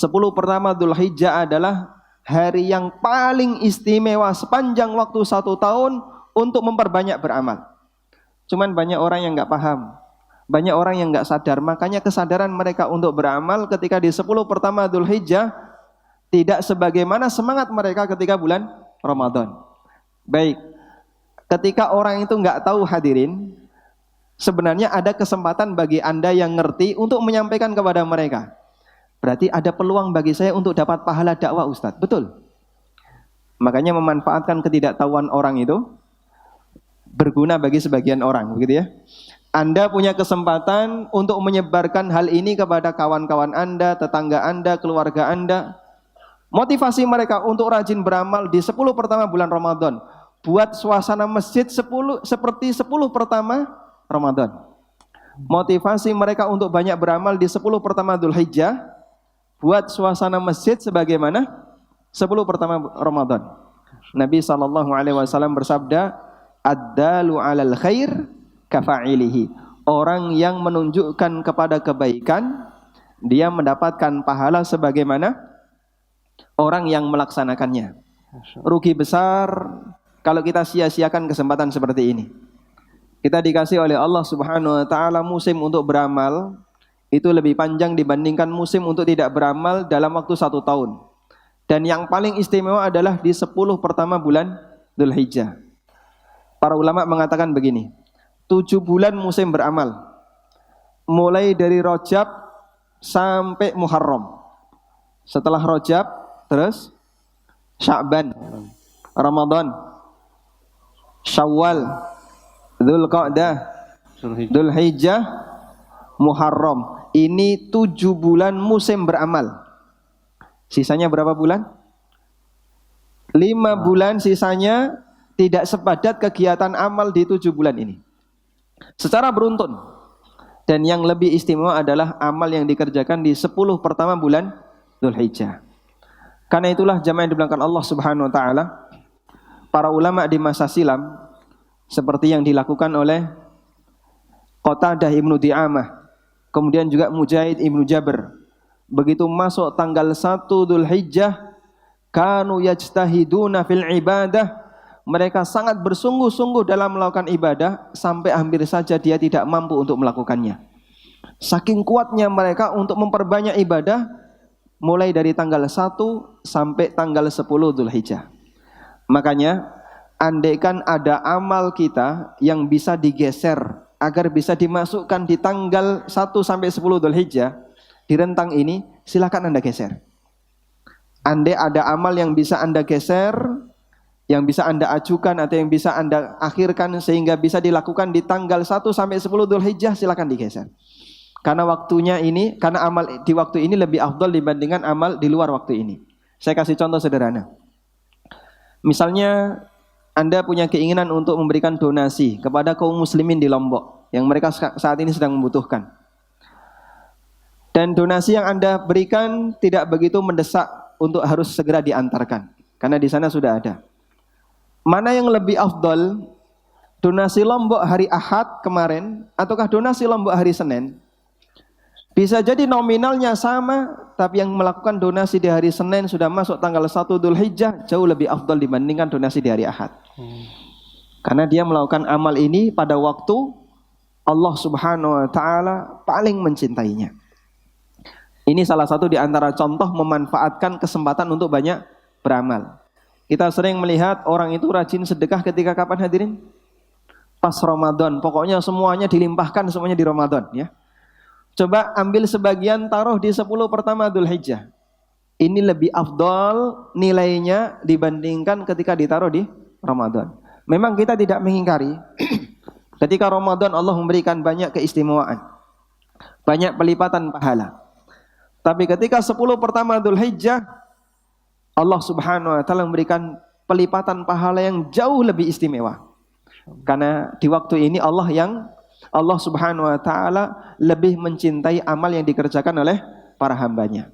10 pertama Dzulhijjah adalah hari yang paling istimewa sepanjang waktu 1 tahun untuk memperbanyak beramal. Cuman banyak orang yang nggak paham, banyak orang yang nggak sadar. Makanya kesadaran mereka untuk beramal ketika di 10 pertama Dzulhijjah tidak sebagaimana semangat mereka ketika bulan Ramadan. Baik, ketika orang itu nggak tahu hadirin, sebenarnya ada kesempatan bagi Anda yang ngerti untuk menyampaikan kepada mereka. Berarti ada peluang bagi saya untuk dapat pahala dakwah, Ustadz. Betul. Makanya memanfaatkan ketidaktahuan orang itu berguna bagi sebagian orang, begitu ya. Anda punya kesempatan untuk menyebarkan hal ini kepada kawan-kawan Anda, tetangga Anda, keluarga Anda. Motivasi mereka untuk rajin beramal di 10 pertama bulan Ramadan. Buat suasana masjid seperti 10 pertama Ramadan. Motivasi mereka untuk banyak beramal di 10 pertama Dzulhijjah. Buat suasana masjid sebagaimana 10 pertama Ramadan. Nabi SAW bersabda, ad-dalu 'alal khair kafa'ilihi. Orang yang menunjukkan kepada kebaikan, dia mendapatkan pahala sebagaimana orang yang melaksanakannya. Rugi besar kalau kita sia-siakan kesempatan seperti ini. Kita dikasih oleh Allah Subhanahu wa taala musim untuk beramal itu lebih panjang dibandingkan musim untuk tidak beramal dalam waktu 1 tahun. Dan yang paling istimewa adalah di 10 pertama bulan Dzulhijjah. Para ulama mengatakan begini, 7 bulan musim beramal, mulai dari Rajab sampai Muharram. Setelah Rajab, terus Sya'ban, Ramadan, Syawal, Dzulqa'dah, Dzulhijjah, Muharram. Ini 7 bulan musim beramal. Sisanya berapa bulan? 5 bulan sisanya tidak sepadat kegiatan amal di 7 bulan ini. Secara beruntun. Dan yang lebih istimewa adalah amal yang dikerjakan di 10 pertama bulan Dzulhijjah. Karena itulah jamaah yang dimuliakan Allah Subhanahu wa taala, para ulama di masa silam seperti yang dilakukan oleh Qatadah Ibnu Di'amah, kemudian juga Mujahid Ibnu Jabr, begitu masuk tanggal 1 Dzulhijjah, kanu yajtahiduna fil ibadah, mereka sangat bersungguh-sungguh dalam melakukan ibadah sampai hampir saja dia tidak mampu untuk melakukannya. Saking kuatnya mereka untuk memperbanyak ibadah mulai dari tanggal 1 sampai tanggal 10 Dzulhijjah. Makanya andaikan ada amal kita yang bisa digeser agar bisa dimasukkan di tanggal 1 sampai 10 Dzulhijjah, di rentang ini silakan Anda geser. Andai ada amal yang bisa Anda geser, yang bisa Anda ajukan atau yang bisa Anda akhirkan sehingga bisa dilakukan di tanggal 1 sampai 10 Dzulhijjah, silakan digeser. Karena waktunya ini, karena amal di waktu ini lebih afdal dibandingkan amal di luar waktu ini. Saya kasih contoh sederhana. Misalnya Anda punya keinginan untuk memberikan donasi kepada kaum muslimin di Lombok yang mereka saat ini sedang membutuhkan. Dan donasi yang Anda berikan tidak begitu mendesak untuk harus segera diantarkan, karena di sana sudah ada. Mana yang lebih afdal, donasi Lombok hari Ahad kemarin ataukah donasi Lombok hari Senin? Bisa jadi nominalnya sama, tapi yang melakukan donasi di hari Senin sudah masuk tanggal 1 Dzulhijjah jauh lebih afdal dibandingkan donasi di hari Ahad. Karena dia melakukan amal ini pada waktu Allah Subhanahu wa taala paling mencintainya. Ini salah satu di antara contoh memanfaatkan kesempatan untuk banyak beramal. Kita sering melihat orang itu rajin sedekah ketika kapan hadirin? Pas Ramadan. Pokoknya semuanya dilimpahkan semuanya di Ramadan, ya. Coba ambil sebagian taruh di 10 pertama Dzulhijjah. Ini lebih afdal nilainya dibandingkan ketika ditaruh di Ramadan. Memang kita tidak mengingkari ketika Ramadan Allah memberikan banyak keistimewaan, banyak pelipatan pahala. Tapi ketika 10 pertama Dzulhijjah, Allah Subhanahu wa taala memberikan pelipatan pahala yang jauh lebih istimewa. Karena di waktu ini Allah Subhanahu wa taala lebih mencintai amal yang dikerjakan oleh para hambanya.